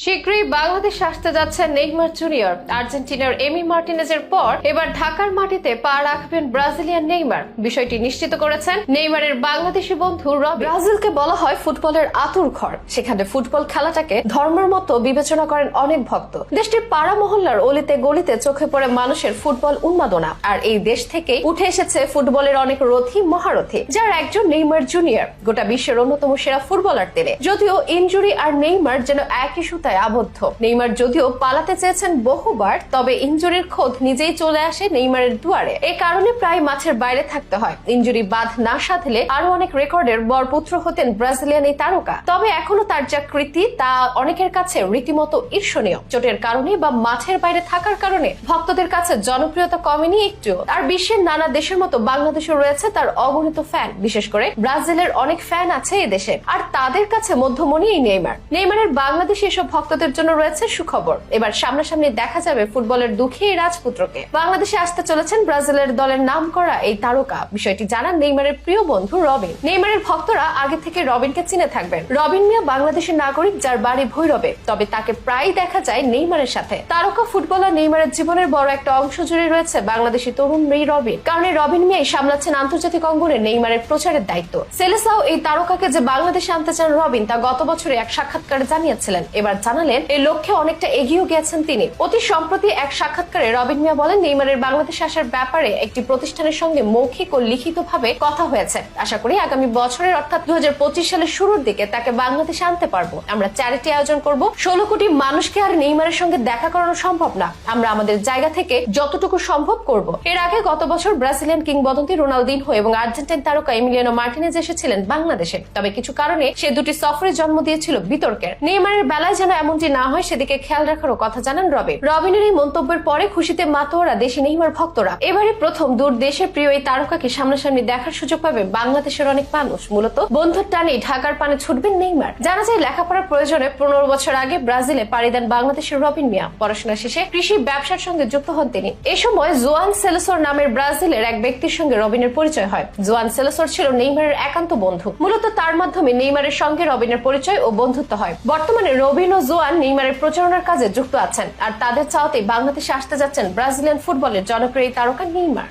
শীঘ্রই বাংলাদেশে আসতে যাচ্ছেন নেইমার জুনিয়র। আর্জেন্টিনার এমি মার্টিনেজের পর এবার ঢাকার মাটিতে পা রাখবেন ব্রাজিলিয়ান নেইমার। বিষয়টি নিশ্চিত করেছেন নেইমারের বাংলাদেশি বন্ধু রবি। ব্রাজিলকে বলা হয় ফুটবলের আতুর ঘর। সেখানে ফুটবল খেলাটাকে ধর্মের মতো বিবেচনা করেন অনেক ভক্ত। দেশটির পাড়া মহল্লার অলিতে গলিতে চোখে পড়ে মানুষের ফুটবল উন্মাদনা। আর এই দেশ থেকেই উঠে এসেছে ফুটবলের অনেক রথী মহারথী, যার একজন নেইমার জুনিয়র, গোটা বিশ্বের অন্যতম সেরা ফুটবলার তিনি। যদিও ইনজুরি আর নেইমার যেন একই সুতায় আবদ্ধ। নেইমার যদিও পালাতে চেয়েছেন বহুবার, তবে ইনজুরির খোঁজ নিজেই চলে আসে নেইমারের দুয়ারে। এই কারণে প্রায় মাঠের বাইরে থাকতে হয়। ইনজুরি বাদ না সাধলে আরো অনেক রেকর্ডের বরপুত্র হতেন ব্রাজিলিয়ান এই তারকা। তবে এখনো তার যা কৃতি তা অনেকের কাছে রীতিমতো ঈর্ষণীয়। চোটের কারণে বা মাঠের বাইরে থাকার কারণে ভক্তদের কাছে জনপ্রিয়তা কমেনি একটু। আর বিশ্বের নানা দেশের মতো বাংলাদেশে রয়েছে তার অগণিত ফ্যান। বিশেষ করে ব্রাজিলের অনেক ফ্যান আছে এই দেশে, আর তাদের কাছে মধ্যমণি এই নেইমার। নেইমারের বাংলাদেশে এসব ভক্তদের জন্য রয়েছে সুখবর। এবার সামনাসামনি দেখা যাবে ফুটবলের দুঃখী এই রাজপুত্রকে। বাংলাদেশে আসতে চলেছেন ব্রাজিলের দলের নাম করা এই তারকা। বিষয়টি জানান নেইমারের প্রিয় বন্ধু রবিন। নেইমারের ভক্তরা আগে থেকে রবিনকে চিনে থাকবেন। রবিন মিয়া বাংলাদেশের নাগরিক, যার বাড়ি ভৈরবে, তবে তাকে প্রায় দেখা যায় নেইমারের সাথে। তারকা ফুটবলার নেইমারের জীবনের বড় একটা অংশ জুড়ে রয়েছে বাংলাদেশি তরুণ মেয়ে রবিন। কারণ এই রবিন মিয়াই সামলাচ্ছেন আন্তর্জাতিক অঙ্গনে নেইমারের প্রচারের দায়িত্ব। সেলেসাও এই তারকাকে যে বাংলাদেশে আনতে চান রবিন, তা গত বছরে এক সাক্ষাৎকারে জানিয়েছিলেন। এবার জানালেন এই লক্ষ্যে অনেকটা এগিয়ে গিয়েছেন তিনি। অতি সম্প্রতি এক সাক্ষাৎকারে রবিন মিয়া বলেন, নেইমারের বাংলাদেশে আসার ব্যাপারে একটি প্রতিষ্ঠানের সঙ্গে মৌখিক ও লিখিতভাবে কথা হয়েছে। আশা করি আগামী বছরের অর্থাৎ 2025 সালের শুরুর দিকে তাকে বাংলাদেশে আনতে পারবো। আমরা চ্যারিটি আয়োজন করব। 16 কোটি মানুষকে আর নেইমারের সঙ্গে দেখা করানো সম্ভব না। আমরা আমাদের জায়গা থেকে যতটুকু সম্ভব করব। এর আগে গত বছর ব্রাজিলিয়ান কিংবদন্তি রোনালদিনহো এবং আর্জেন্টাইন তারকা এমিলিয়ানো মার্টিনেজ এসেছিলেন বাংলাদেশে। তবে কিছু কারণে সে দুটি সফরে জন্ম দিয়েছিল বিতর্কের। নেইমারের বেলায় যেন এমনটি না হয় সেদিকে খেয়াল রাখারও কথা জানান রবিন। রবিনের এই মন্তব্যের পরে খুশিতে মাতোয়ারা দেশি নেইমার ভক্তরা। এবারে প্রথম দূর দেশের প্রিয় এই তারকাকে সামনাসামনি দেখার সুযোগ পাবে বাংলাদেশের অনেক মানুষ। মূলত বন্ধুর টানে ঢাকার পানে ছুটবেন নেইমার। জানা যায় লেখাপড়ার প্রয়োজনে 15 বছর আগে ব্রাজিলে পাড়ি দেন বাংলাদেশের রবিন মিয়া। পড়াশোনা শেষে কৃষি ব্যবসার সঙ্গে যুক্ত হন তিনি। এ সময় জোয়ান সেলেসর নামের ব্রাজিলের এক ব্যক্তির সঙ্গে রবিনের পরিচয় হয়। জোয়ান সেলেসর ছিল নেইমারের একান্ত বন্ধু। মূলত তার মাধ্যমে নেইমারের সঙ্গে রবিনের পরিচয় ও বন্ধুত্ব হয়। বর্তমানে রবিন ও জোয়ান নেইমারের প্রচারণার কাজে যুক্ত আছেন, আর তাদের চাওয়াতে বাংলাদেশে আসতে যাচ্ছেন ব্রাজিলিয়ান ফুটবলের জনপ্রিয় তারকা নেইমার।